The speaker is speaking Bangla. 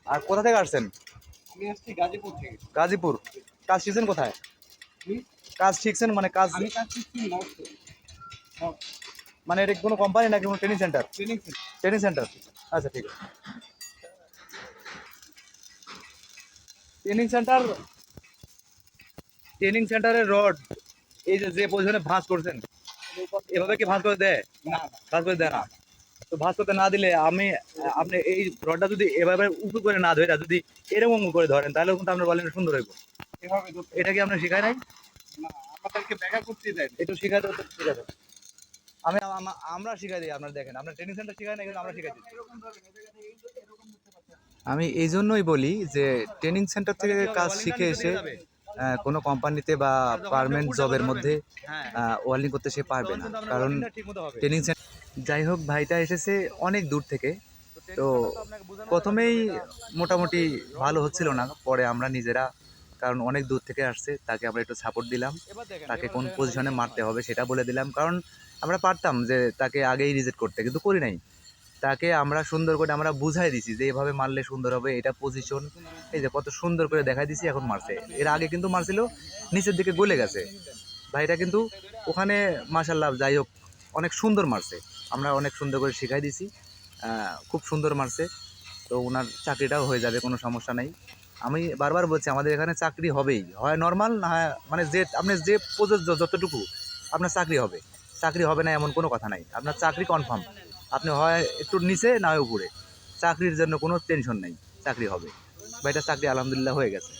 আর কোথা থেকে আসছেন? আমি আসছি গাজীপুর থেকে। গাজীপুর। কাজ শিখছেন কোথায়? হুম? কাজ শিখছেন মানে কাজ, আমি কাজ শিখছি নর্থে। মানে এটা কোনো কোম্পানি নাকি কোনো training centre? Training centre. Training centre, আচ্ছা ঠিক আছে। ট্রেনিং সেন্টার, ট্রেনিং সেন্টারের রড এই যে যে পজিশনে ভাঁজ করছেন এভাবে কি ভাঁজ করে দেয়? না ভাঁজ করে দেয় না। তো ভাঁজ করতে না দিলে আমি, আপনি এই রডটা যদি এভাবে উঁচু করে না ধরে যদি এরকম করে ধরেন তাহলে কিন্তু আপনার বলেন সুন্দর হইব। এভাবে ধরতে এটা কি আপনার শেখায় নাই? না, আমাদেরকে ব্যাখ্যা করতে দেয় না। একটু শিখাতে হতো, ঠিক আছে। আমরা শিখাই দিই, আপনার দেখেন আপনার ট্রেনিং সেন্টার শিখায় না কিন্তু আমরা শিখাই দিই। এরকম ধরেন, এই জায়গাতে এরকম ধরতে পারছেন। আমি এই জন্যই বলি যে ট্রেনিং সেন্টার থেকে কাজ শিখে এসে কোনো কোম্পানিতে বা পার্মানেন্ট জবের মধ্যে ওয়েল্ডিং করতে সে পারবে না, কারণ ট্রেনিং সেন্টার। যাই হোক, ভাইটা এসেছে অনেক দূর থেকে, তো প্রথমেই মোটামুটি ভালো হচ্ছিল না, পরে আমরা নিজেরা, কারণ অনেক দূর থেকে আসছে তাকে আমরা একটু সাপোর্ট দিলাম, তাকে কোন পজিশনে মারতে হবে সেটা বলে দিলাম, কারণ আমরা পারতাম যে তাকে আগেই রিজেক্ট করতে, কিন্তু করি নাই। তাকে আমরা সুন্দর করে আমরা বুঝাই দিছি যে এভাবে মারলে সুন্দর হবে, এটা পজিশন, এই যে কত সুন্দর করে দেখাই দিছি, এখন মারছে। এর আগে কিন্তু মারছিল নিচের দিকে গলে গেছে ভাইটা, কিন্তু ওখানে মাশাল্লাহ যাই হোক অনেক সুন্দর মারছে, আমরা অনেক সুন্দর করে শিখাই দিছি, খুব সুন্দর মারছে। তো ওনার চাকরিটাও হয়ে যাবে, কোনো সমস্যা নাই। আমি বারবার বলছি আমাদের এখানে চাকরি হবেই, হয় নর্মাল না হয় মানে যে আপনি যে প্রযোজ্য যতটুকু আপনার চাকরি হবে, চাকরি হবে না এমন কোনো কথা নাই, আপনার চাকরি কনফার্ম। আপনি হয় একটু নিচে না হয় উপরে, চাকরির জন্য কোনো টেনশন নেই, চাকরি হবে। ভাইটার চাকরি আলহামদুলিল্লাহ হয়ে গেছে।